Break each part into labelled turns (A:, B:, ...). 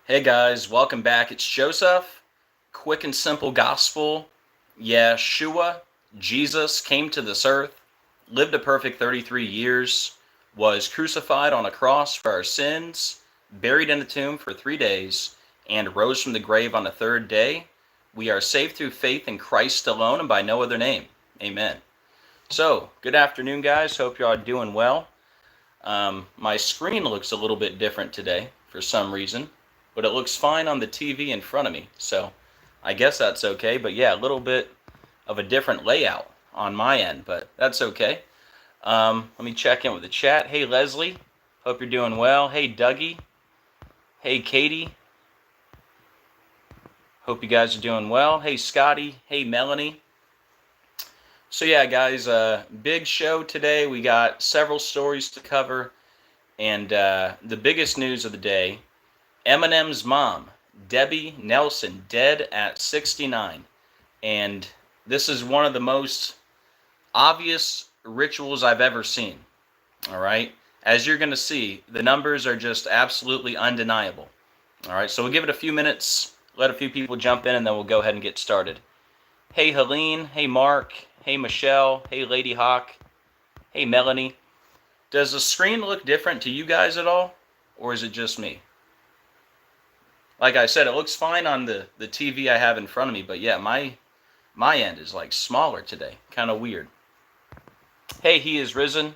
A: Hey guys, welcome back. It's Joseph. Quick and simple gospel. Yeshua, Jesus, came to this earth, lived a perfect 33 years, was crucified on a cross for our sins, buried in a tomb for 3 days, and rose from the grave on the third day. We are saved through faith in Christ alone and by no other name. Amen. So, good afternoon, guys. Hope you are doing well. My screen looks a little bit different today for some reason, but it looks fine on the TV in front of me, so I guess that's okay. But yeah, a little bit of a different layout on my end, but that's okay. Let me check in with the chat. Hey Leslie, hope you're doing well. Hey Dougie, hey Katie, hope you guys are doing well. Hey Scotty, hey Melanie. So yeah, guys, big show today. We got several stories to cover, and the biggest news of the day, Eminem's mom, Debbie Nelson, dead at 69. And this is one of the most obvious rituals I've ever seen. All right? As you're going to see, the numbers are just absolutely undeniable. All right, so we'll give it a few minutes, let a few people jump in, and then we'll go ahead and get started. Hey, Helene. Hey, Mark. Hey, Michelle. Hey, Lady Hawk. Hey, Melanie. Does the screen look different to you guys at all? Or is it just me? Like I said, it looks fine on the TV I have in front of me, but yeah, my end is like smaller today. Kind of weird. Hey, he is risen.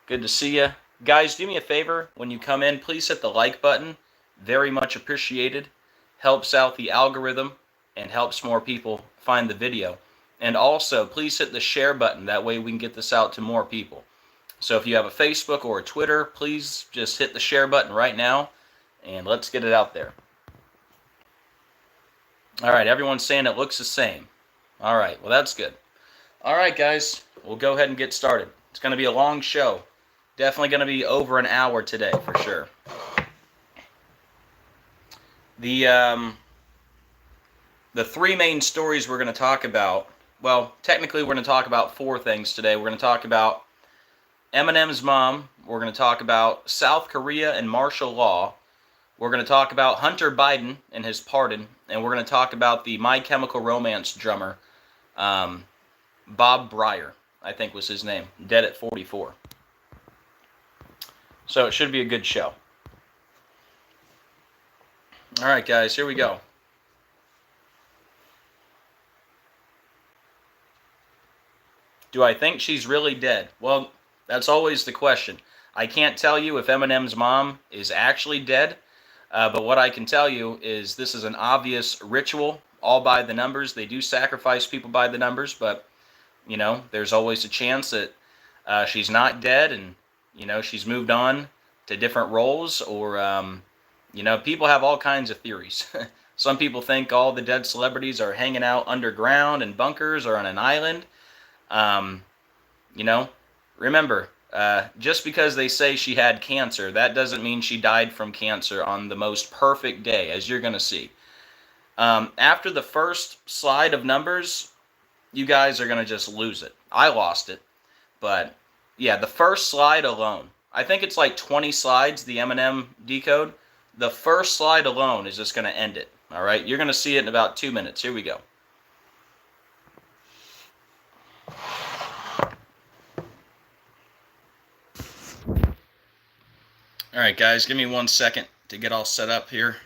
A: Good to see you. Guys, do me a favor. When you come in, please hit the like button. Very much appreciated. Helps out the algorithm and helps more people find the video. And also, please hit the share button. That way we can get this out to more people. So if you have a Facebook or a Twitter, please just hit the share button right now. And let's get it out there. All right, everyone's saying it looks the same. All right, well, that's good. All right, guys, we'll go ahead and get started. It's going to be a long show. Definitely going to be over an hour today, for sure. The three main stories we're going to talk about, well, technically we're going to talk about four things today. We're going to talk about Eminem's mom. We're going to talk about South Korea and martial law. We're going to talk about Hunter Biden and his pardon, and we're going to talk about the My Chemical Romance drummer, Bob Breyer, I think was his name, dead at 44. So it should be a good show. All right, guys, here we go. Do I think she's really dead? Well, that's always the question. I can't tell you if Eminem's mom is actually dead. But what I can tell you is this is an obvious ritual, all by the numbers. They do sacrifice people by the numbers, but, you know, there's always a chance that she's not dead and, you know, she's moved on to different roles or, you know, people have all kinds of theories. Some people think all the dead celebrities are hanging out underground in bunkers or on an island. You know, remember, just because they say she had cancer, that doesn't mean she died from cancer on the most perfect day, as you're going to see. After the first slide of numbers, you guys are going to just lose it. I lost it. But, yeah, the first slide alone, I think it's like 20 slides, the Eminem decode. The first slide alone is just going to end it. All right? You're going to see it in about 2 minutes. Here we go. All right, guys, give me 1 second to get all set up here.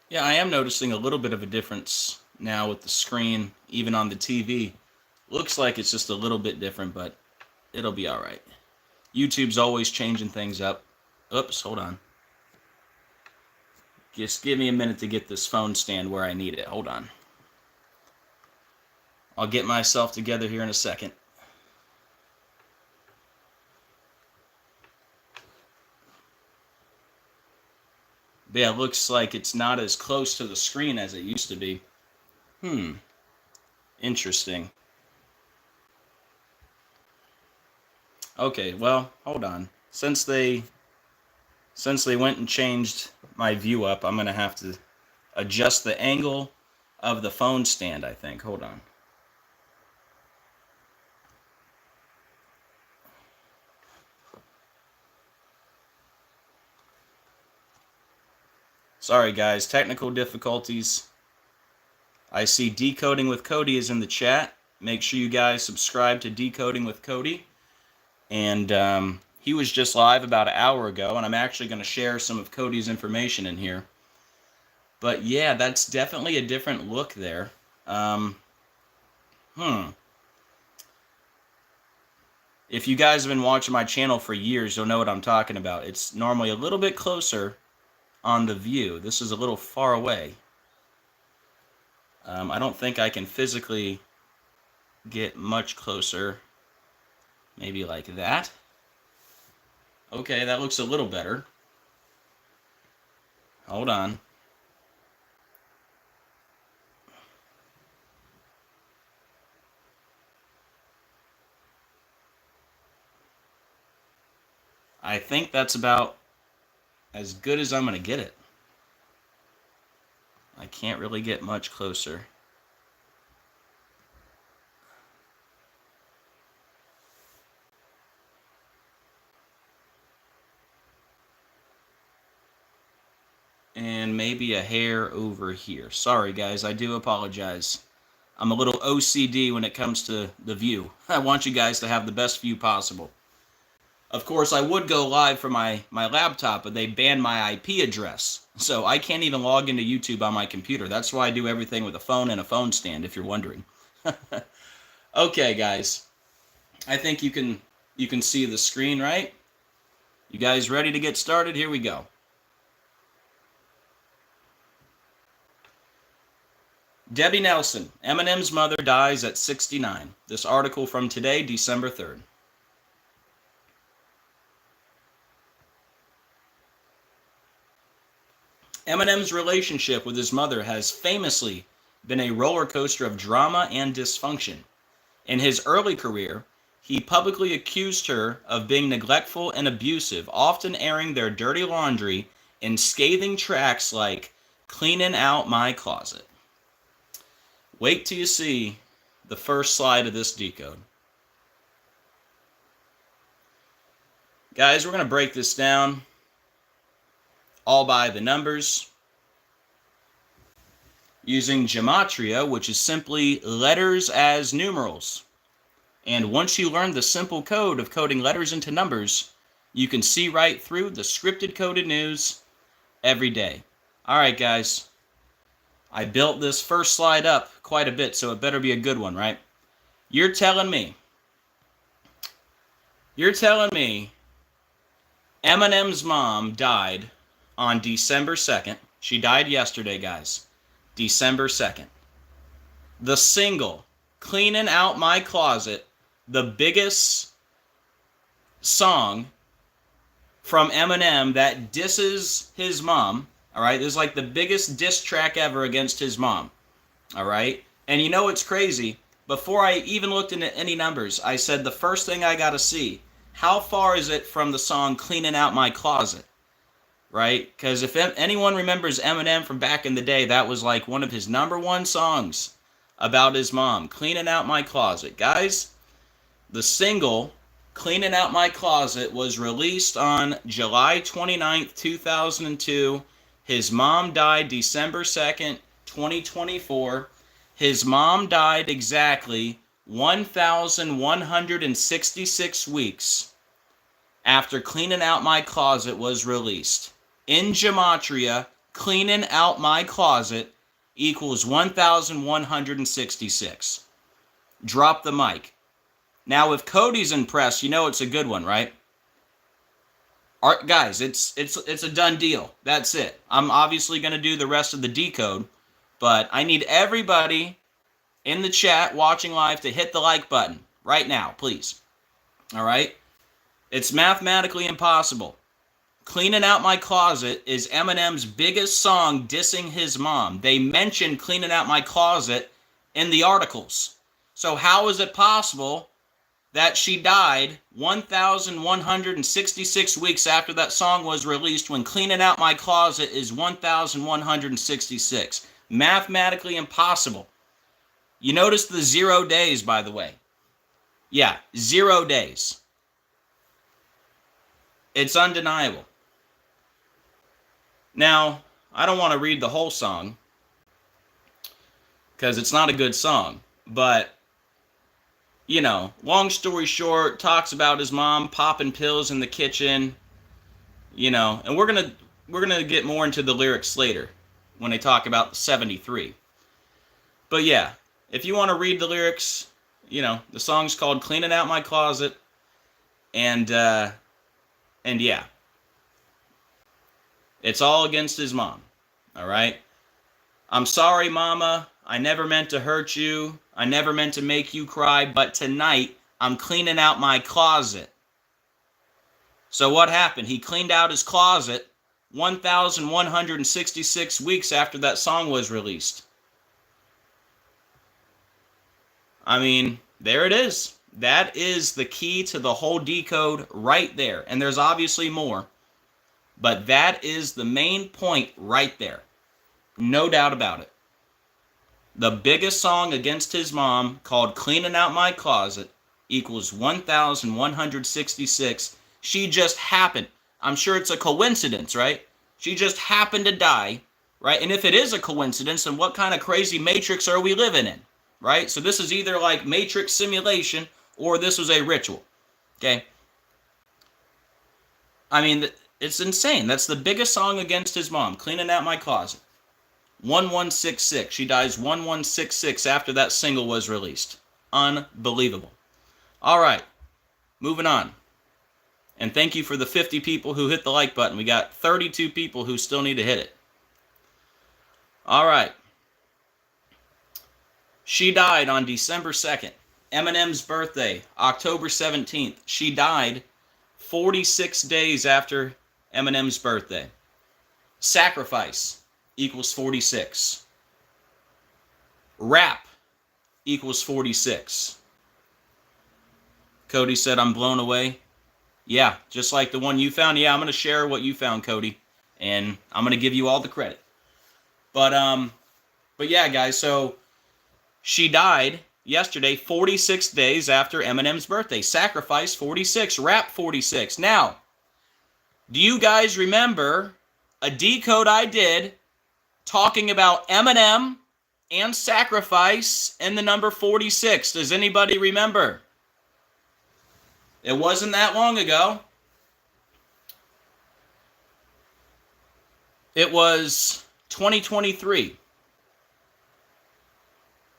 A: Yeah, I am noticing a little bit of a difference now with the screen, even on the TV. Looks like it's just a little bit different, but it'll be all right. YouTube's always changing things up. Oops, hold on. Just give me a minute to get this phone stand where I need it. Hold on. I'll get myself together here in a second. But yeah, it looks like it's not as close to the screen as it used to be. Interesting. Okay, well, hold on. since they went and changed my view up, I'm going to have to adjust the angle of the phone stand, I think. Hold on. Sorry, guys. Technical difficulties. I see Decoding with Cody is in the chat. Make sure you guys subscribe to Decoding with Cody. And he was just live about an hour ago, and I'm actually going to share some of Cody's information in here. But yeah, that's definitely a different look there. If you guys have been watching my channel for years, you'll know what I'm talking about. It's normally a little bit closer on the view. This is a little far away. I don't think I can physically get much closer. Maybe like that. Okay, that looks a little better. Hold on. I think that's about as good as I'm going to get it. I can't really get much closer. And maybe a hair over here. Sorry, guys, I do apologize. I'm a little OCD when it comes to the view. I want you guys to have the best view possible. Of course, I would go live from my laptop, but they banned my IP address. So I can't even log into YouTube on my computer. That's why I do everything with a phone and a phone stand, if you're wondering. Okay, guys. I think you can see the screen, right? You guys ready to get started? Here we go. Debbie Nelson, Eminem's mother, dies at 69. This article from today, December 3rd. Eminem's relationship with his mother has famously been a roller coaster of drama and dysfunction. In his early career, he publicly accused her of being neglectful and abusive, often airing their dirty laundry in scathing tracks like "Cleaning Out My Closet." Wait till you see the first slide of this decode. Guys, we're going to break this down all by the numbers using gematria, which is simply letters as numerals. And once you learn the simple code of coding letters into numbers, you can see right through the scripted coded news every day. All right, guys. I built this first slide up quite a bit, so it better be a good one, right? You're telling me Eminem's mom died on December 2nd. She died yesterday, guys. December 2nd. The single, "Cleaning Out My Closet," the biggest song from Eminem that disses his mom. All right, this is like the biggest diss track ever against his mom. All right, and you know what's crazy? Before I even looked into any numbers, I said the first thing I got to see, how far is it from the song "Cleaning Out My Closet"? Right? Because if anyone remembers Eminem from back in the day, that was like one of his #1 songs about his mom, "Cleaning Out My Closet." Guys, the single "Cleaning Out My Closet" was released on July 29th, 2002. His mom died December 2nd, 2024. His mom died exactly 1,166 weeks after "Cleaning Out My Closet" was released. In gematria, "Cleaning Out My Closet" equals 1,166. Drop the mic. Now, if Cody's impressed, you know it's a good one, right? Guys, it's a done deal. That's it. I'm obviously going to do the rest of the decode, but I need everybody in the chat watching live to hit the like button right now, please. All right? It's mathematically impossible. "Cleaning Out My Closet" is Eminem's biggest song dissing his mom. They mentioned "Cleaning Out My Closet" in the articles. So how is it possible that she died 1,166 weeks after that song was released, when Cleaning Out My Closet is 1,166. Mathematically impossible. You notice the 0 days, by the way. Yeah, 0 days. It's undeniable. Now, I don't want to read the whole song because it's not a good song, but you know, long story short, talks about his mom popping pills in the kitchen, you know, and we're gonna get more into the lyrics later when they talk about the 73. But yeah, if you want to read the lyrics, you know, the song's called "Cleaning Out My Closet," and yeah, it's all against his mom. All right, I'm sorry, Mama. I never meant to hurt you. I never meant to make you cry, but tonight I'm cleaning out my closet. So what happened? He cleaned out his closet 1,166 weeks after that song was released. I mean, there it is. That is the key to the whole decode right there. And there's obviously more, but that is the main point right there. No doubt about it. The biggest song against his mom, called "Cleaning Out My Closet," equals 1,166. She just happened. I'm sure it's a coincidence, right? She just happened to die, right? And if it is a coincidence, then what kind of crazy matrix are we living in, right? So this is either like matrix simulation or this was a ritual, okay? I mean, it's insane. That's the biggest song against his mom, "Cleaning Out My Closet." 1166. She dies 1166 after that single was released. Unbelievable. All right, moving on. And thank you for the 50 people who hit the like button. We got 32 people who still need to hit it. All right. She died on December 2nd. Eminem's birthday, October 17th. She died 46 days after Eminem's birthday. Sacrifice equals 46. Rap equals 46. Cody said, "I'm blown away." Yeah, just like the one you found. Yeah, I'm going to share what you found, Cody, and I'm going to give you all the credit. But yeah, guys, so she died yesterday, 46 days after Eminem's birthday. Sacrifice, 46. Rap, 46. Now, do you guys remember a decode I did talking about Eminem and Sacrifice and the number 46? Does anybody remember? It wasn't that long ago. It was 2023.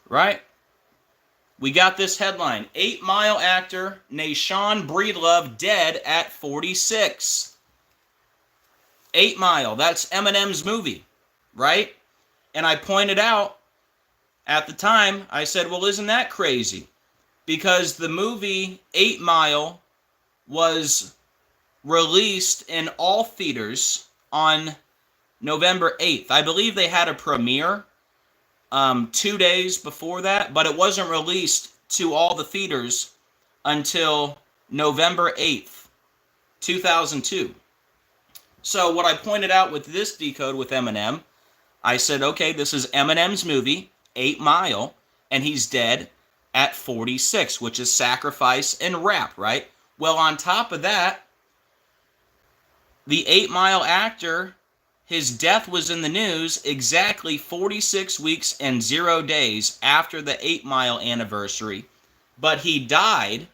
A: Right? We got this headline: 8 Mile actor Nashawn Breedlove dead at 46. 8 Mile, that's Eminem's movie, right? And I pointed out at the time, I said, well, isn't that crazy? Because the movie 8 Mile was released in all theaters on November 8th. I believe they had a premiere 2 days before that, but it wasn't released to all the theaters until November 8th, 2002. So what I pointed out with this decode with Eminem, I said, okay, this is Eminem's movie, 8 Mile, and he's dead at 46, which is Sacrifice and Rap, right? Well, on top of that, the 8 Mile actor, his death was in the news exactly 46 weeks and 0 days after the 8 Mile anniversary, but he died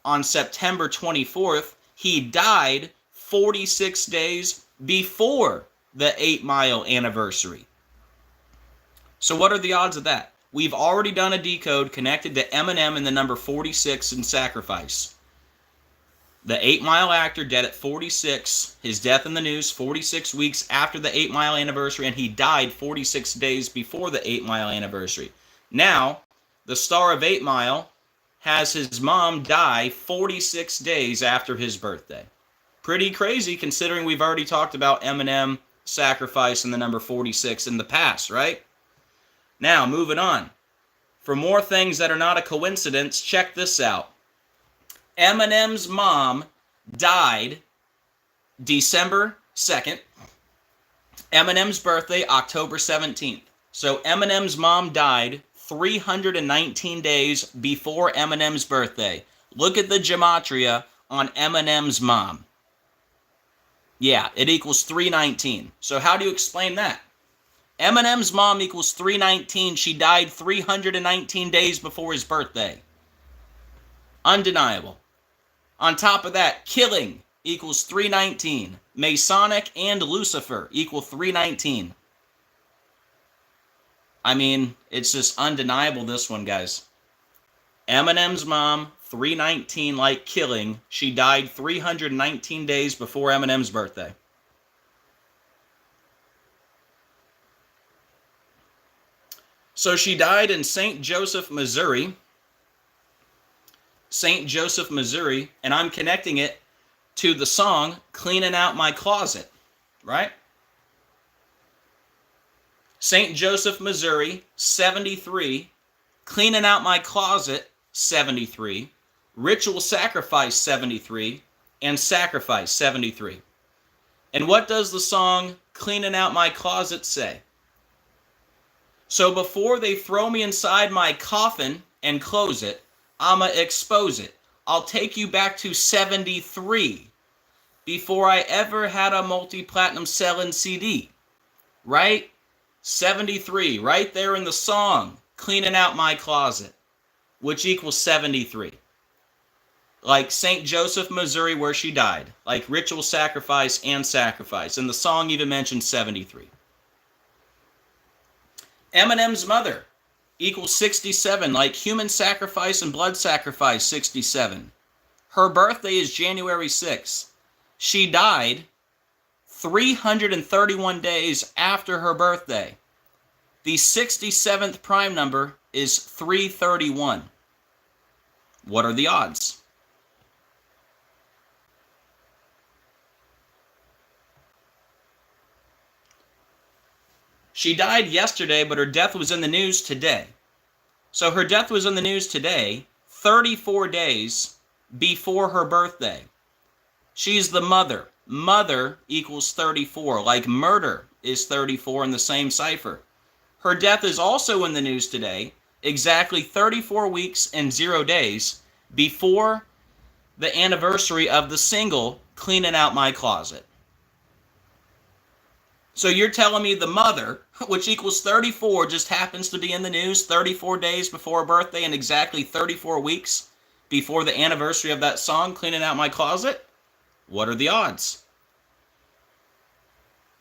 A: on September 24th. He died 46 days before the 8 Mile anniversary. So what are the odds of that? We've already done a decode connected to Eminem and the number 46 in Sacrifice. The 8 Mile actor dead at 46, his death in the news 46 weeks after the 8 Mile anniversary, and he died 46 days before the 8 Mile anniversary. Now, the star of 8 Mile has his mom die 46 days after his birthday. Pretty crazy considering we've already talked about Eminem, Sacrifice, and the number 46 in the past, right? Now, moving on. For more things that are not a coincidence, check this out. Eminem's mom died December 2nd. Eminem's birthday, October 17th. So Eminem's mom died 319 days before Eminem's birthday. Look at the gematria on Eminem's mom. Yeah, it equals 319. So how do you explain that? Eminem's mom equals 319. She died 319 days before his birthday. Undeniable. On top of that, killing equals 319. Masonic and Lucifer equal 319. I mean, it's just undeniable, this one, guys. Eminem's mom, 319, like killing. She died 319 days before Eminem's birthday. So she died in St. Joseph, Missouri. St. Joseph, Missouri, and I'm connecting it to the song Cleaning Out My Closet, right? St. Joseph, Missouri, 73. Cleaning Out My Closet, 73. Ritual Sacrifice, 73. And Sacrifice, 73. And what does the song Cleaning Out My Closet say? So before they throw me inside my coffin and close it, I'ma expose it. I'll take you back to 73 before I ever had a multi-platinum selling CD. Right? 73, right there in the song, Cleaning Out My Closet, which equals 73. Like St. Joseph, Missouri, where she died. Like Ritual Sacrifice and Sacrifice. And the song even mentions 73. Eminem's mother equals 67, like Human Sacrifice and Blood Sacrifice, 67. Her birthday is January 6th. She died 331 days after her birthday. The 67th prime number is 331. What are the odds? She died yesterday, but her death was in the news today. So her death was in the news today, 34 days before her birthday. She's the mother. Mother equals 34, like murder is 34 in the same cipher. Her death is also in the news today, exactly 34 weeks and 0 days before the anniversary of the single Cleaning Out My Closet. So you're telling me the mother, which equals 34, just happens to be in the news 34 days before her birthday and exactly 34 weeks before the anniversary of that song, Cleaning Out My Closet? What are the odds?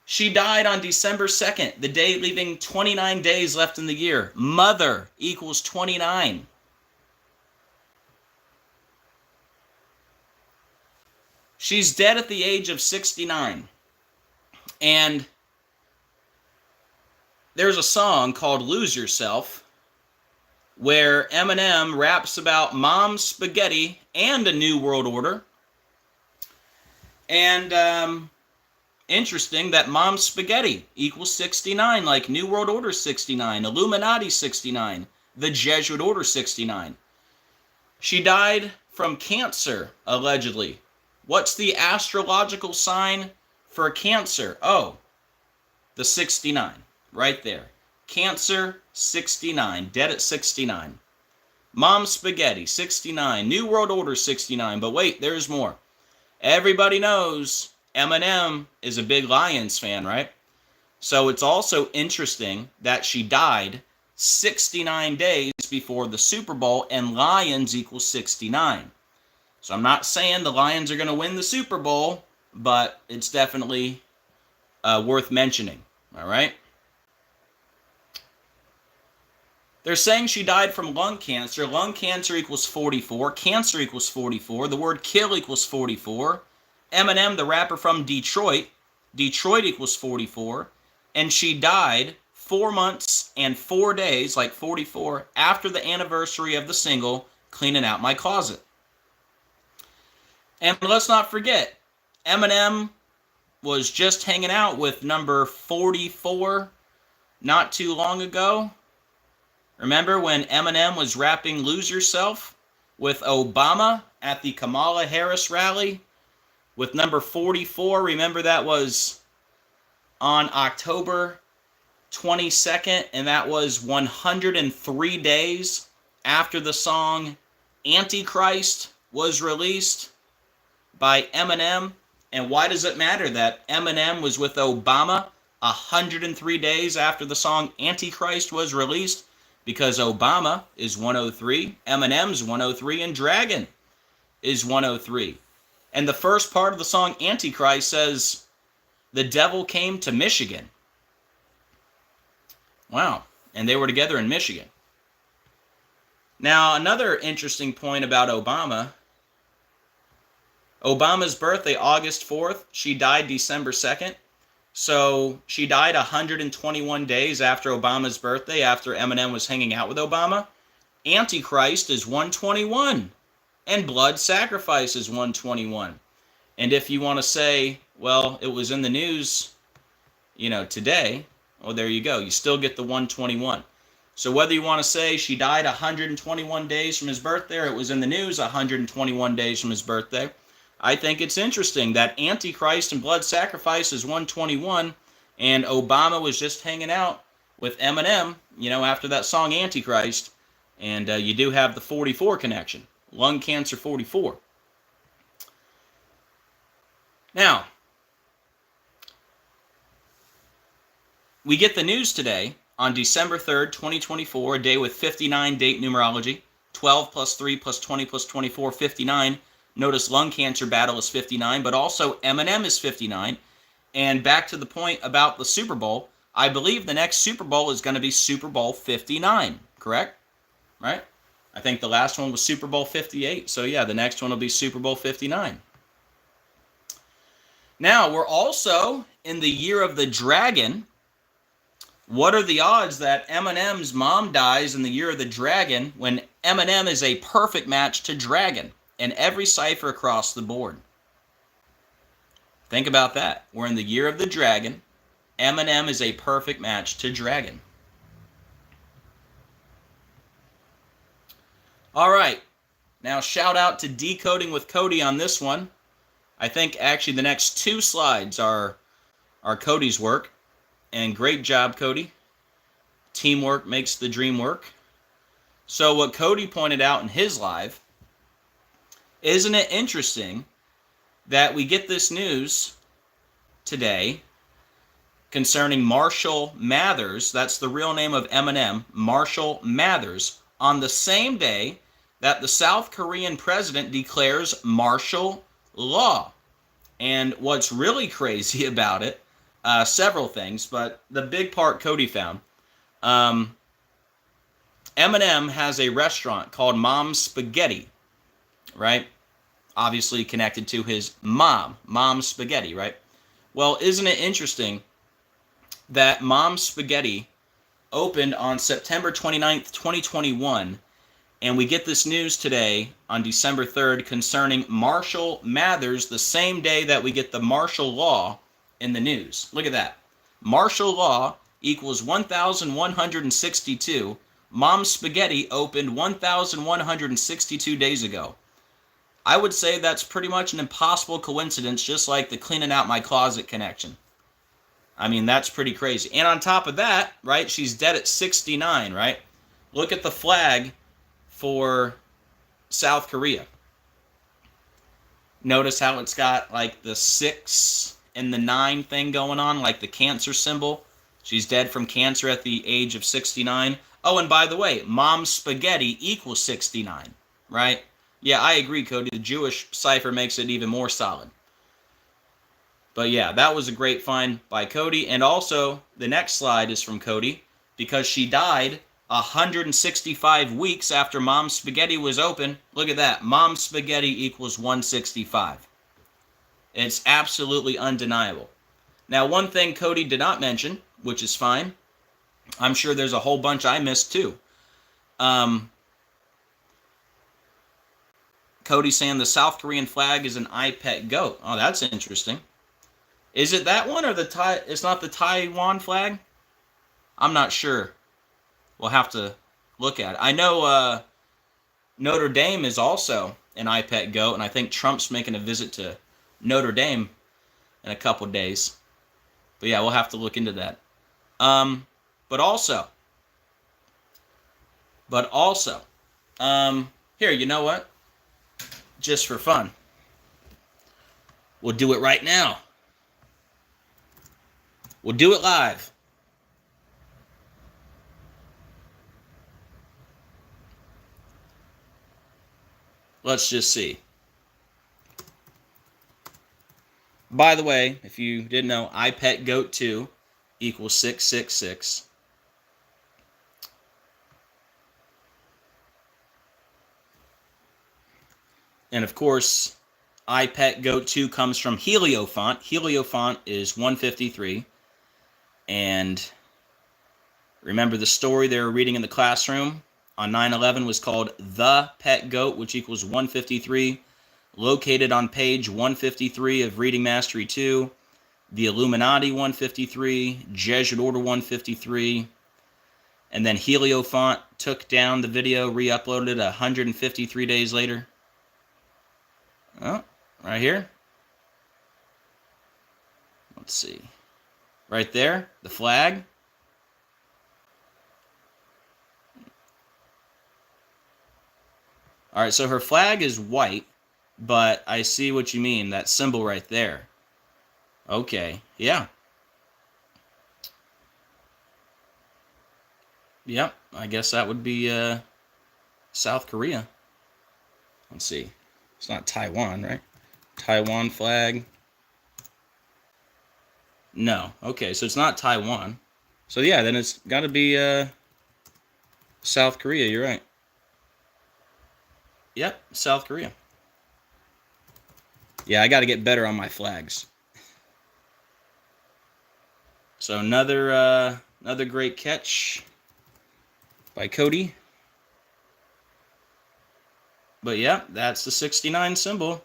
A: She died on December 2nd, the day leaving 29 days left in the year. Mother equals 29. She's dead at the age of 69. And there's a song called Lose Yourself where Eminem raps about mom's spaghetti and a new world order. And interesting that mom's spaghetti equals 69, like New World Order 69, Illuminati 69, the Jesuit Order 69. She died from cancer, allegedly. What's the astrological sign for cancer? Oh, the 69, right there. Cancer, 69, dead at 69. Mom's spaghetti, 69. New World Order, 69. But wait, there's more. Everybody knows Eminem is a big Lions fan, right? So it's also interesting that she died 69 days before the Super Bowl, and Lions equals 69. So I'm not saying the Lions are going to win the Super Bowl, but it's definitely worth mentioning, all right? They're saying she died from lung cancer. Lung cancer equals 44. Cancer equals 44. The word kill equals 44. Eminem, the rapper from Detroit. Detroit equals 44. And she died 4 months and 4 days, like 44, after the anniversary of the single, Cleaning Out My Closet. And let's not forget, Eminem was just hanging out with number 44 not too long ago. Remember when Eminem was rapping Lose Yourself with Obama at the Kamala Harris rally with number 44. Remember, that was on October 22nd, and that was 103 days after the song Antichrist was released by Eminem. And why does it matter that Eminem was with Obama 103 days after the song Antichrist was released? Because Obama is 103, Eminem's 103, and Dragon is 103. And the first part of the song Antichrist says, "The devil came to Michigan." Wow. And they were together in Michigan. Now, another interesting point about Obama. Obama's birthday, August 4th. She died December 2nd. So she died 121 days after Obama's birthday, after Eminem was hanging out with Obama. Antichrist is 121. And blood sacrifice is 121. And if you want to say, well, it was in the news, today, well, there you go. You still get the 121. So whether you want to say she died 121 days from his birthday, or it was in the news 121 days from his birthday, I think it's interesting that Antichrist and blood sacrifice is 121, and Obama was just hanging out with Eminem, after that song Antichrist, and you do have the 44 connection. Lung cancer 44. Now, we get the news today on December 3rd, 2024, a day with 59 date numerology, 12 plus 3 plus 20 plus 24, 59. Notice lung cancer battle is 59, but also Eminem is 59. And back to the point about the Super Bowl, I believe the next Super Bowl is going to be Super Bowl 59, correct? Right? I think the last one was Super Bowl 58. So yeah, the next one will be Super Bowl 59. Now, we're also in the year of the dragon. What are the odds that Eminem's mom dies in the year of the dragon when Eminem is a perfect match to Dragon in every cipher across the board? Think about that. We're in the year of the dragon. Eminem is a perfect match to Dragon. All right. Now, shout out to Decoding with Cody on this one. I think actually the next two slides are Cody's work. And great job, Cody. Teamwork makes the dream work. So what Cody pointed out in his live, isn't it interesting that we get this news today concerning Marshall Mathers, that's the real name of Eminem, Marshall Mathers, on the same day that the South Korean president declares martial law. And what's really crazy about it, several things, but the big part Cody found, Eminem has a restaurant called Mom's Spaghetti, right? Obviously connected to his Mom's Spaghetti, right? Well, isn't it interesting that Mom's Spaghetti opened on September 29th, 2021, and we get this news today on December 3rd concerning Marshall Mathers, the same day that we get the martial law in the news. Look at that. Martial law equals 1,162. Mom's Spaghetti opened 1,162 days ago. I would say that's pretty much an impossible coincidence, just like the cleaning out my closet connection. I mean, that's pretty crazy. And on top of that, right, she's dead at 69, right? Look at the flag for South Korea. Notice how it's got like the 6 and the 9 thing going on, like the cancer symbol. She's dead from cancer at the age of 69. Oh, and by the way, Mom's Spaghetti equals 69, right? Yeah, I agree, Cody. The Jewish cipher makes it even more solid. But yeah, that was a great find by Cody. And also, the next slide is from Cody, because she died 165 weeks after Mom's Spaghetti was open. Look at that. Mom's Spaghetti equals 165. It's absolutely undeniable. Now, one thing Cody did not mention, which is fine. I'm sure there's a whole bunch I missed too. Cody saying the South Korean flag is an I pet goat. Oh, that's interesting. Is it that one or it's not the Taiwan flag? I'm not sure. We'll have to look at it. I know Notre Dame is also an iPet goat, and I think Trump's making a visit to Notre Dame in a couple days. But yeah, we'll have to look into that. But also, here, you know what? Just for fun, we'll do it right now. We'll do it live. Let's just see. By the way, if you didn't know, iPet Goat 2 equals 666. And of course, iPet Goat 2 comes from Heliofont. Heliofont is 153. And remember the story they were reading in the classroom on 9/11 was called The Pet Goat, which equals 153. Located on page 153 of Reading Mastery 2, the Illuminati 153, Jesuit Order 153, and then Heliofont took down the video, re-uploaded it 153 days later. Oh, right here. Let's see. Right there, the flag. All right, so her flag is white. But I see what you mean, that symbol right there. Okay, yeah. Yep, I guess that would be South Korea. Let's see. It's not Taiwan, right? Taiwan flag. No. Okay, so it's not Taiwan. So yeah, then it's got to be South Korea, you're right. Yep, South Korea. Yeah, I got to get better on my flags. So another great catch by Cody. But yeah, that's the 69 symbol.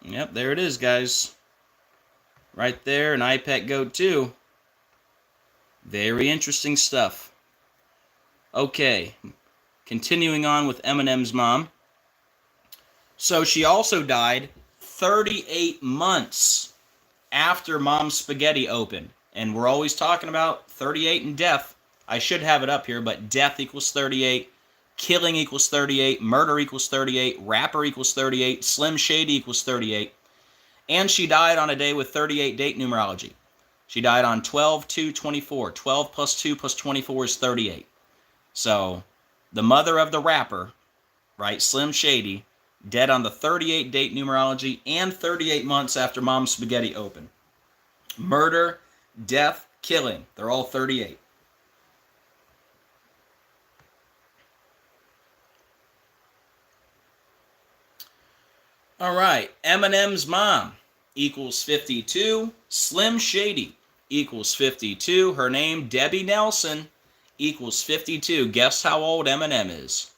A: Yep, there it is, guys. Right there, an iPet Goat 2. Very interesting stuff. Okay, continuing on with Eminem's mom. So she also died 38 months after Mom's Spaghetti opened. And we're always talking about 38 and death. I should have it up here, but death equals 38, killing equals 38, murder equals 38, rapper equals 38, Slim Shady equals 38. And she died on a day with 38 date numerology. She died on 12/2/24. 12 plus 2 plus 24 is 38. So the mother of the rapper, right, Slim Shady, dead on the 38 date numerology and 38 months after Mom's Spaghetti opened. Murder, death, killing. They're all 38. All right. Eminem's mom equals 52. Slim Shady equals 52. Her name, Debbie Nelson, equals 52. Guess how old Eminem is?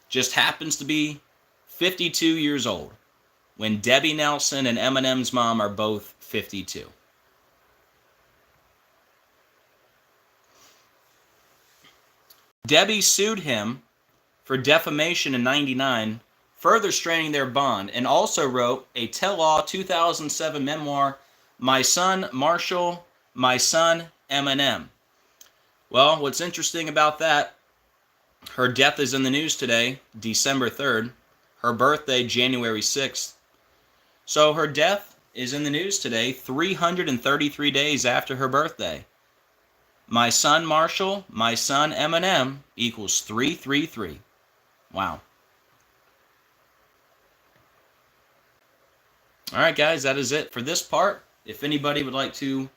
A: Just happens to be 52 years old, when Debbie Nelson and Eminem's mom are both 52. Debbie sued him for defamation in '99, further straining their bond, and also wrote a tell-all 2007 memoir, My Son Marshall, My Son Eminem. Well, what's interesting about that, her death is in the news today, December 3rd. Her birthday, January 6th. So her death is in the news today, 333 days after her birthday. My son Marshall, my son Eminem equals 333. Wow. All right, guys, that is it for this part. If anybody would like to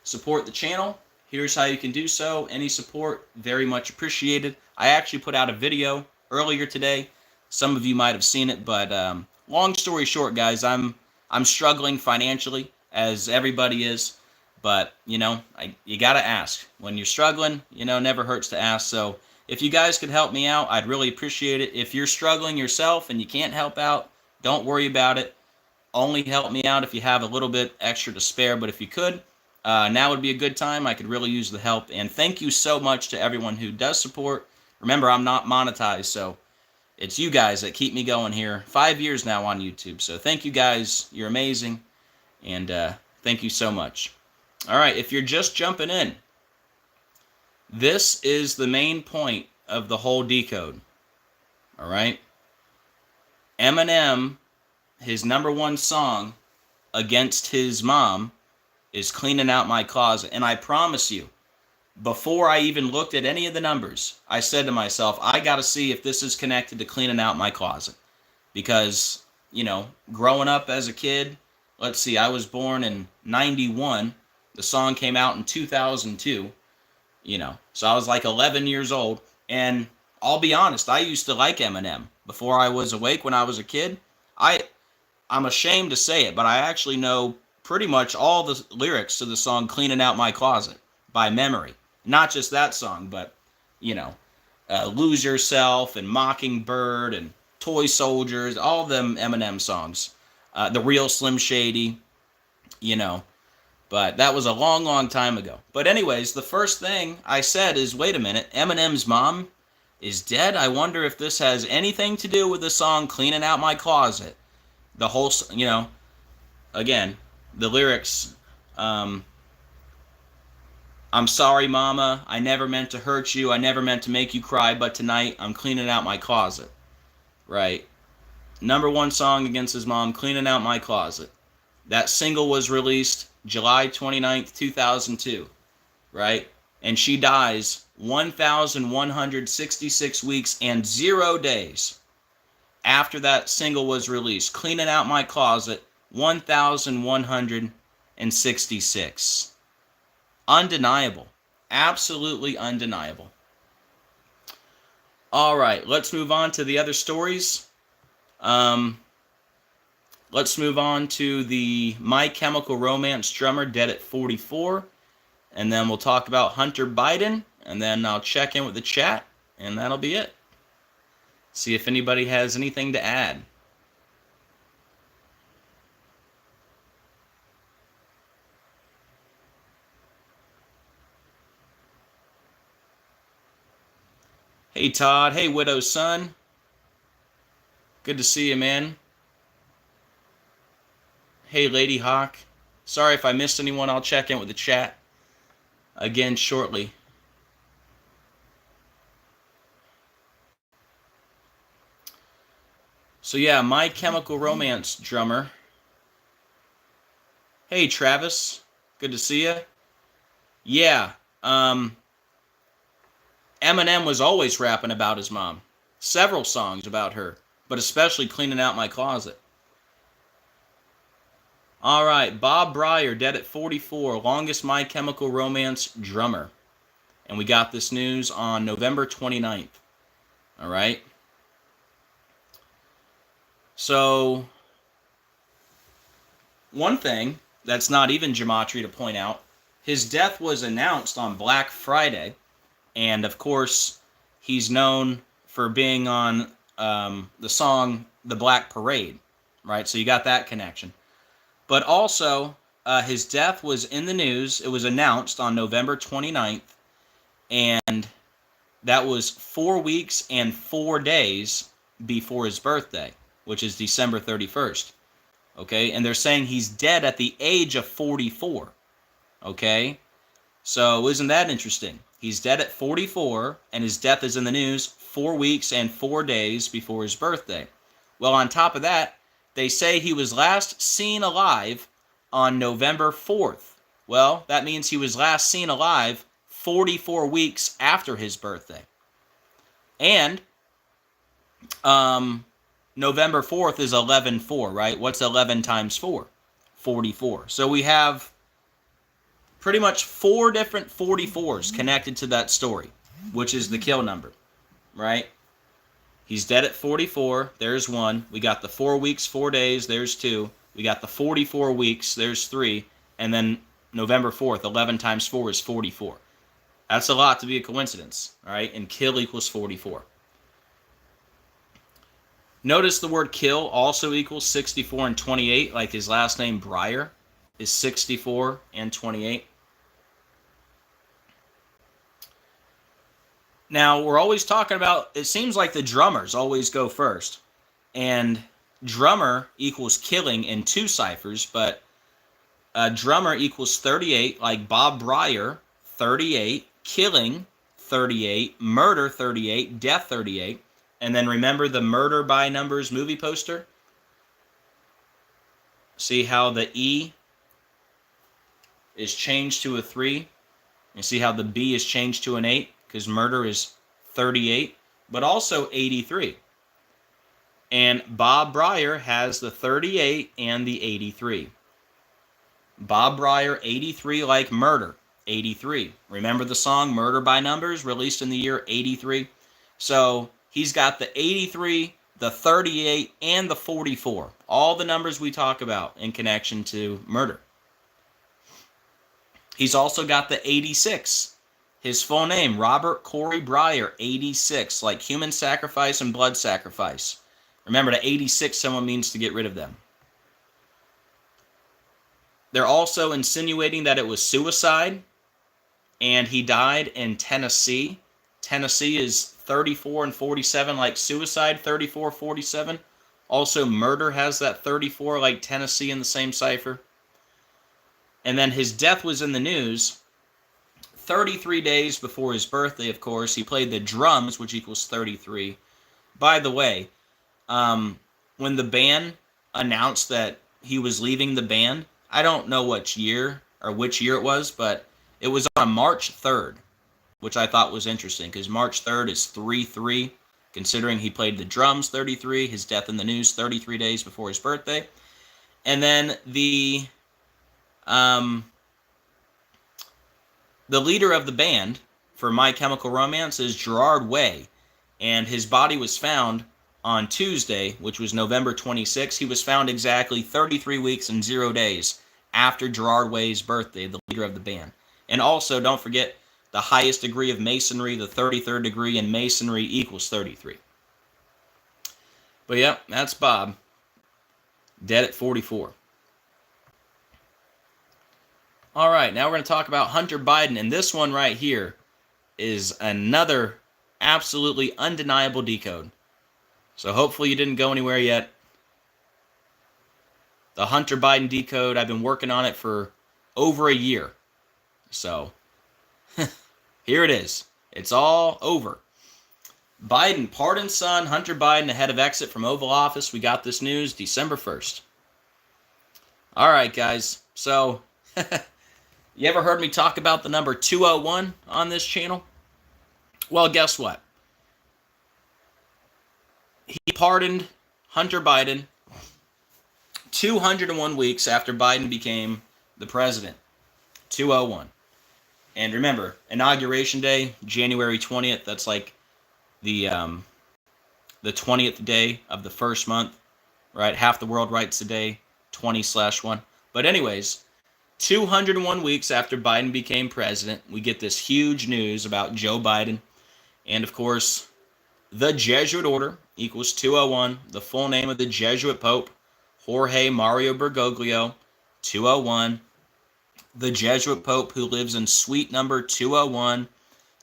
A: support the channel, here's how you can do so. Any support, very much appreciated. I actually put out a video earlier today. Some of you might have seen it, but long story short, guys, I'm struggling financially, as everybody is. But, you know, you got to ask. When you're struggling, you know, never hurts to ask. So if you guys could help me out, I'd really appreciate it. If you're struggling yourself and you can't help out, don't worry about it. Only help me out if you have a little bit extra to spare. But if you could, now would be a good time. I could really use the help. And thank you so much to everyone who does support. Remember, I'm not monetized, so It's you guys that keep me going here. 5 years now on YouTube. So thank you guys. You're amazing. And thank you so much. All right, if you're just jumping in, this is the main point of the whole decode. All right? Eminem, his #1 song against his mom is Cleaning Out My Closet. And I promise you, before I even looked at any of the numbers, I said to myself, I got to see if this is connected to cleaning out my closet. Because, you know, growing up as a kid, let's see, I was born in 91. The song came out in 2002, you know. So I was like 11 years old. And I'll be honest, I used to like Eminem. Before I was awake when I was a kid, I'm ashamed to say it, but I actually know pretty much all the lyrics to the song Cleaning Out My Closet by memory. Not just that song, but, you know, Lose Yourself and Mockingbird and Toy Soldiers, all them Eminem songs. The Real Slim Shady, you know. But that was a long, long time ago. But anyways, the first thing I said is, wait a minute, Eminem's mom is dead? I wonder if this has anything to do with the song Cleaning Out My Closet. The whole, you know, again, the lyrics, I'm sorry, mama, I never meant to hurt you, I never meant to make you cry, but tonight I'm cleaning out my closet. Right? #1 song against his mom, Cleaning Out My Closet. That single was released July 29th, 2002. Right? And she dies 1,166 weeks and 0 days after that single was released. Cleaning Out My Closet, 1,166. Undeniable. Absolutely undeniable. All right, let's move on to the other stories. Let's move on to the My Chemical Romance drummer dead at 44. And then we'll talk about Hunter Biden. And then I'll check in with the chat. And that'll be it. See if anybody has anything to add. Hey, Todd. Hey, Widow's Son. Good to see you, man. Hey, Lady Hawk. Sorry if I missed anyone. I'll check in with the chat again shortly. So yeah, My Chemical Romance drummer. Hey, Travis. Good to see you. Yeah, Eminem was always rapping about his mom. Several songs about her, but especially Cleaning Out My Closet. All right, Bob Breyer, dead at 44, longest My Chemical Romance drummer. And we got this news on November 29th. All right. So, one thing that's not even gematria to point out, his death was announced on Black Friday. And, of course, he's known for being on the song The Black Parade, right? So you got that connection. But also, his death was in the news. It was announced on November 29th. And that was 4 weeks and 4 days before his birthday, which is December 31st. Okay? And they're saying he's dead at the age of 44. Okay? So isn't that interesting? He's dead at 44, and his death is in the news 4 weeks and 4 days before his birthday. Well, on top of that, they say he was last seen alive on November 4th. Well, that means he was last seen alive 44 weeks after his birthday. And November 4th is 11/4, right? What's 11 times 4? 44. So we have pretty much 4 different 44s connected to that story, which is the kill number, right? He's dead at 44. There's 1. We got the 4 weeks, 4 days. There's 2. We got the 44 weeks. There's 3. And then November 4th, 11 times 4 is 44. That's a lot to be a coincidence, all right? And kill equals 44. Notice the word kill also equals 64 and 28, like his last name, Breyer, is 64 and 28. Now, we're always talking about, it seems like the drummers always go first. And drummer equals killing in 2 ciphers, but drummer equals 38, like Bob Breyer, 38, killing, 38, murder, 38, death, 38. And then remember the Murder by Numbers movie poster? See how the E is changed to a 3? And see how the B is changed to an 8? Because murder is 38, but also 83. And Bob Breyer has the 38 and the 83. Bob Breyer, 83, like murder, 83. Remember the song Murder by Numbers, released in the year 83? So he's got the 83, the 38, and the 44. All the numbers we talk about in connection to murder. He's also got the 86. His full name, Robert Corey Breyer, 86, like human sacrifice and blood sacrifice. Remember, the 86 someone means to get rid of them. They're also insinuating that it was suicide, and he died in Tennessee. Tennessee is 34 and 47, like suicide, 34, 47. Also, murder has that 34, like Tennessee, in the same cipher. And then his death was in the news 33 days before his birthday, of course. He played the drums, which equals 33. By the way, when the band announced that he was leaving the band, I don't know which year it was, but it was on March 3rd, which I thought was interesting because March 3rd is 3-3, considering he played the drums 33, his death in the news 33 days before his birthday. And then the leader of the band for My Chemical Romance is Gerard Way, and his body was found on Tuesday, which was November 26. He was found exactly 33 weeks and 0 days after Gerard Way's birthday, the leader of the band. And also, don't forget, the highest degree of masonry, the 33rd degree in masonry, equals 33. But yep, that's Bob, dead at 44. All right, now we're going to talk about Hunter Biden, and this one right here is another absolutely undeniable decode. So hopefully you didn't go anywhere yet. The Hunter Biden decode, I've been working on it for over a year. So here it is. It's all over. Biden pardons son, Hunter Biden, ahead of exit from Oval Office. We got this news December 1st. All right, guys. So you ever heard me talk about the number 201 on this channel? Well, guess what? He pardoned Hunter Biden 201 weeks after Biden became the president. 201. And remember, Inauguration Day, January 20th, that's like the 20th day of the first month, right? Half the world writes a day, 20/1. But anyways, 201 weeks after Biden became president, we get this huge news about Joe Biden. And of course, the Jesuit order equals 201. The full name of the Jesuit Pope, Jorge Mario Bergoglio, 201. The Jesuit Pope who lives in suite number 201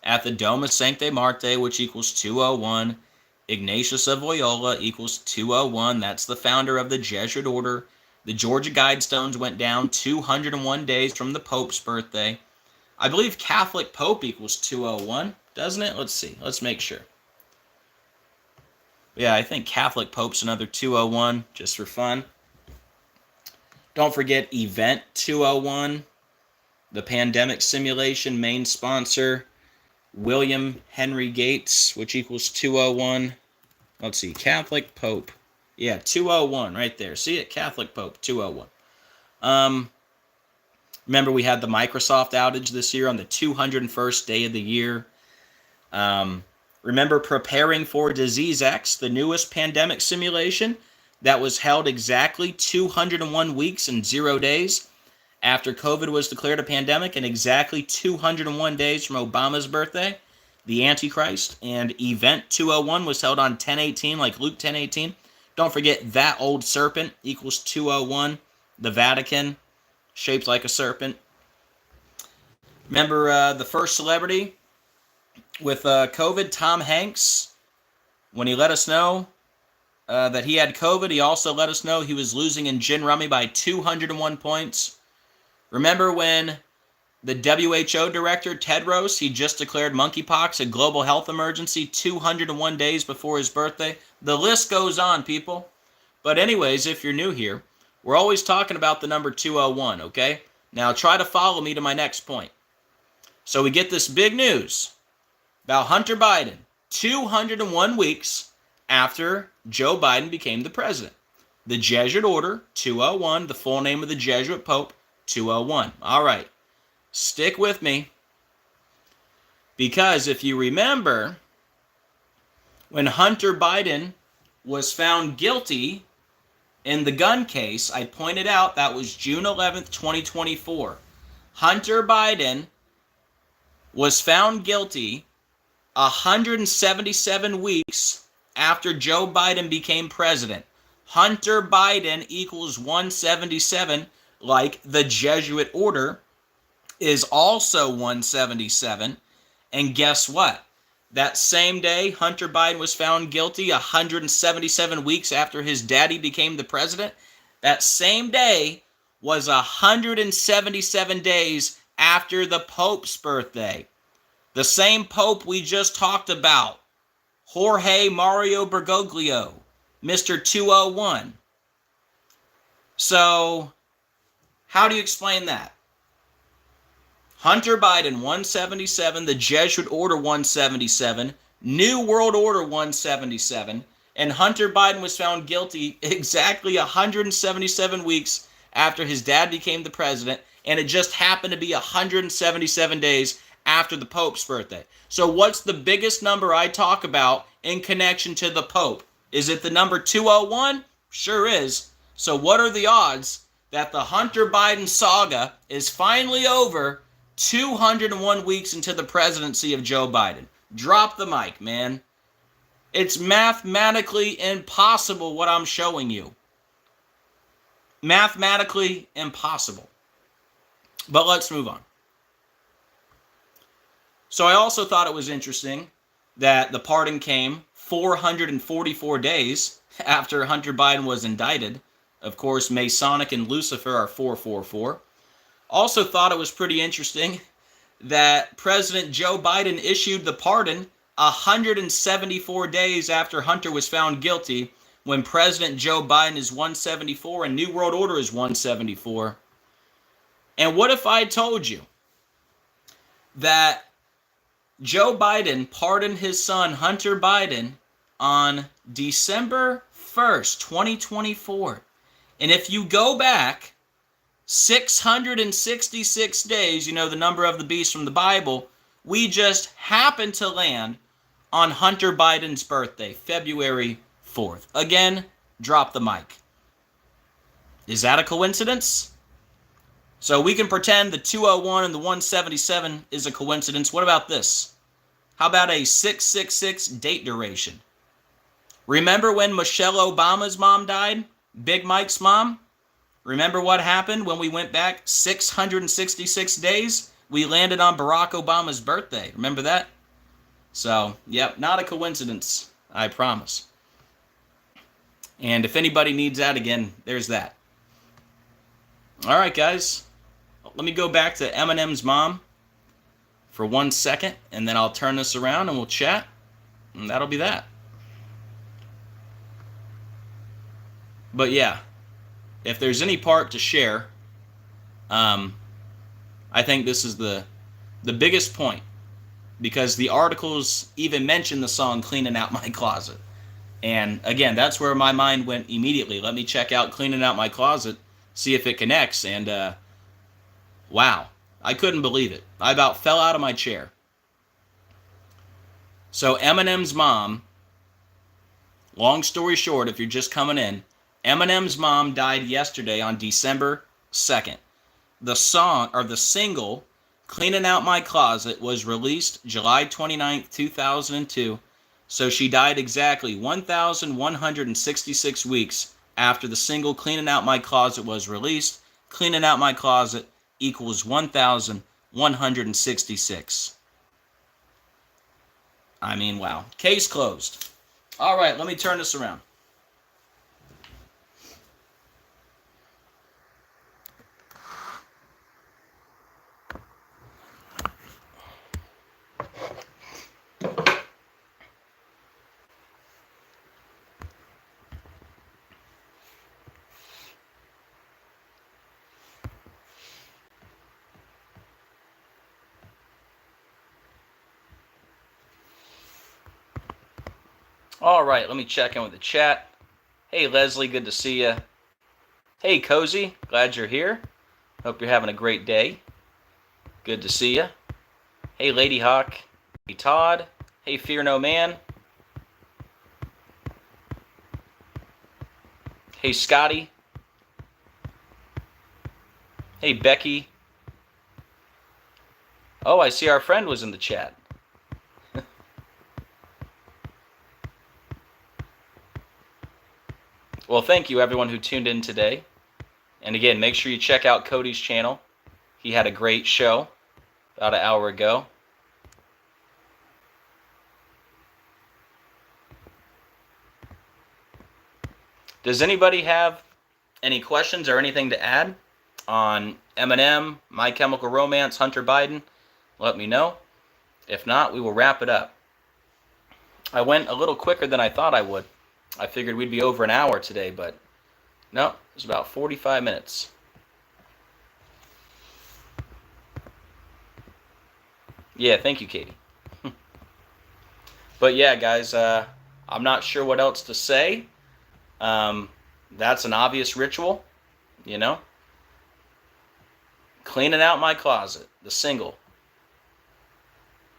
A: at the Doma Sancte Marte, which equals 201. Ignatius of Loyola equals 201. That's the founder of the Jesuit order. The Georgia Guidestones went down 201 days from the Pope's birthday. I believe Catholic Pope equals 201, doesn't it? Let's see. Let's make sure. Yeah, I think Catholic Pope's another 201, just for fun. Don't forget Event 201, the pandemic simulation main sponsor, William Henry Gates, which equals 201. Let's see, Catholic Pope. Yeah, 201 right there. See it? Catholic Pope, 201. Remember, we had the Microsoft outage this year on the 201st day of the year. Remember Preparing for Disease X, the newest pandemic simulation that was held exactly 201 weeks and 0 days after COVID was declared a pandemic and exactly 201 days from Obama's birthday, the Antichrist. And Event 201 was held on 10/18, like Luke 10:18. Don't forget that old serpent equals 201. The Vatican, shaped like a serpent. Remember the first celebrity with COVID, Tom Hanks, when he let us know that he had COVID, he also let us know he was losing in gin rummy by 201 points. Remember when the WHO director, Tedros, he just declared monkeypox a global health emergency 201 days before his birthday? The list goes on, people. But anyways, if you're new here, we're always talking about the number 201, okay? Now try to follow me to my next point. So we get this big news about Hunter Biden 201 weeks after Joe Biden became the president. The Jesuit order, 201, the full name of the Jesuit Pope, 201. All right, stick with me. Because if you remember, when Hunter Biden was found guilty in the gun case, I pointed out that was June 11th, 2024. Hunter Biden was found guilty 177 weeks after Joe Biden became president. Hunter Biden equals 177, like the Jesuit order is also 177. And guess what? That same day, Hunter Biden was found guilty 177 weeks after his daddy became the president. That same day was 177 days after the Pope's birthday. The same Pope we just talked about, Jorge Mario Bergoglio, Mr. 201. So, how do you explain that? Hunter Biden 177, the Jesuit Order 177, New World Order 177, and Hunter Biden was found guilty exactly 177 weeks after his dad became the president, and it just happened to be 177 days after the Pope's birthday. So what's the biggest number I talk about in connection to the Pope? Is it the number 201? Sure is. So what are the odds that the Hunter Biden saga is finally over 201 weeks into the presidency of Joe Biden? Drop the mic, man. It's mathematically impossible what I'm showing you. Mathematically impossible. But let's move on. So I also thought it was interesting that the pardon came 444 days after Hunter Biden was indicted. Of course, Masonic and Lucifer are 444. Also thought it was pretty interesting that President Joe Biden issued the pardon 174 days after Hunter was found guilty, when President Joe Biden is 174 and New World Order is 174. And what if I told you that Joe Biden pardoned his son Hunter Biden on December 1st, 2024. And if you go back 666 days, you know, the number of the beast from the Bible, we just happened to land on Hunter Biden's birthday, February 4th. Again, drop the mic. Is that a coincidence? So we can pretend the 201 and the 177 is a coincidence. What about this? How about a 666 date duration? Remember when Michelle Obama's mom died? Big Mike's mom? Remember what happened when we went back 666 days? We landed on Barack Obama's birthday. Remember that? So, yep, not a coincidence, I promise. And if anybody needs that, again, there's that. All right, guys. Let me go back to Eminem's mom for 1 second, and then I'll turn this around and we'll chat, and that'll be that. But yeah, if there's any part to share, I think this is the biggest point, because the articles even mention the song Cleaning Out My Closet. And again, that's where my mind went immediately. Let me check out Cleaning Out My Closet, see if it connects, and wow, I couldn't believe it. I about fell out of my chair. So Eminem's mom, long story short, if you're just coming in, Eminem's mom died yesterday on December 2nd. The song, or the single, Cleaning Out My Closet, was released July 29th, 2002. So she died exactly 1,166 weeks after the single Cleaning Out My Closet was released. Cleaning Out My Closet equals 1,166. I mean, wow. Case closed. All right, let me turn this around. All right, let me check in with the chat. Hey, Leslie, good to see you. Hey, Cozy, glad you're here. Hope you're having a great day. Good to see you. Hey, Lady Hawk. Hey, Todd. Hey, Fear No Man. Hey, Scotty. Hey, Becky. Oh, I see our friend was in the chat. Well, thank you, everyone who tuned in today. And again, make sure you check out Cody's channel. He had a great show about an hour ago. Does anybody have any questions or anything to add on Eminem, My Chemical Romance, Hunter Biden? Let me know. If not, we will wrap it up. I went a little quicker than I thought I would. I figured we'd be over an hour today, but no, it was about 45 minutes. Yeah, thank you, Katie. But yeah, guys, I'm not sure what else to say. That's an obvious ritual, you know. Cleaning out my closet, the single.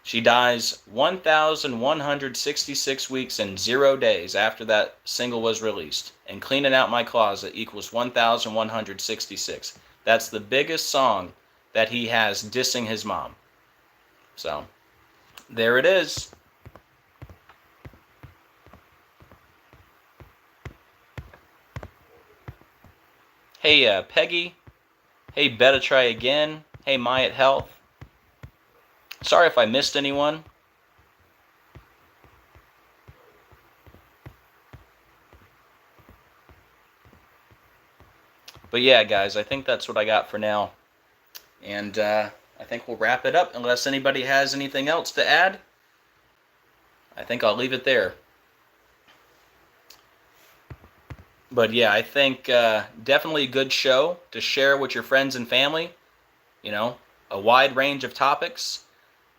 A: She dies 1,166 weeks and 0 days after that single was released. And Cleaning Out My Closet equals 1,166. That's the biggest song that he has dissing his mom. So, there it is. Hey, Peggy. Hey, Better Try Again. Hey, Myatt Health. Sorry if I missed anyone. But yeah, guys, I think that's what I got for now. And I think we'll wrap it up unless anybody has anything else to add. I think I'll leave it there. But yeah, I think definitely a good show to share with your friends and family. You know, a wide range of topics.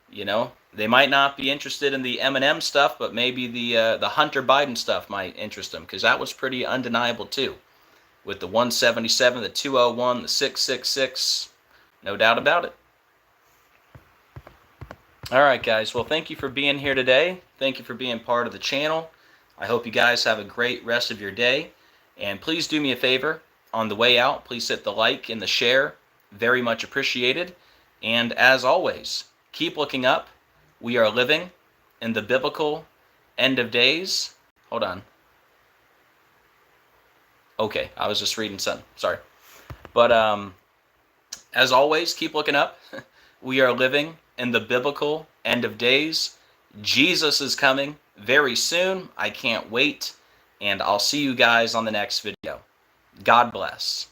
A: You know, they might not be interested in the Eminem stuff, but maybe the Hunter Biden stuff might interest them, because that was pretty undeniable too, with the 177, the 201, the 666, no doubt about it. All right, guys. Well, thank you for being here today. Thank you for being part of the channel. I hope you guys have a great rest of your day. And please do me a favor. On the way out, please hit the like and the share. Very much appreciated. And as always, keep looking up. We are living in the biblical end of days. Hold on. Okay, I was just reading something. Sorry. But as always, keep looking up. We are living in the biblical end of days. Jesus is coming very soon. I can't wait. And I'll see you guys on the next video. God bless.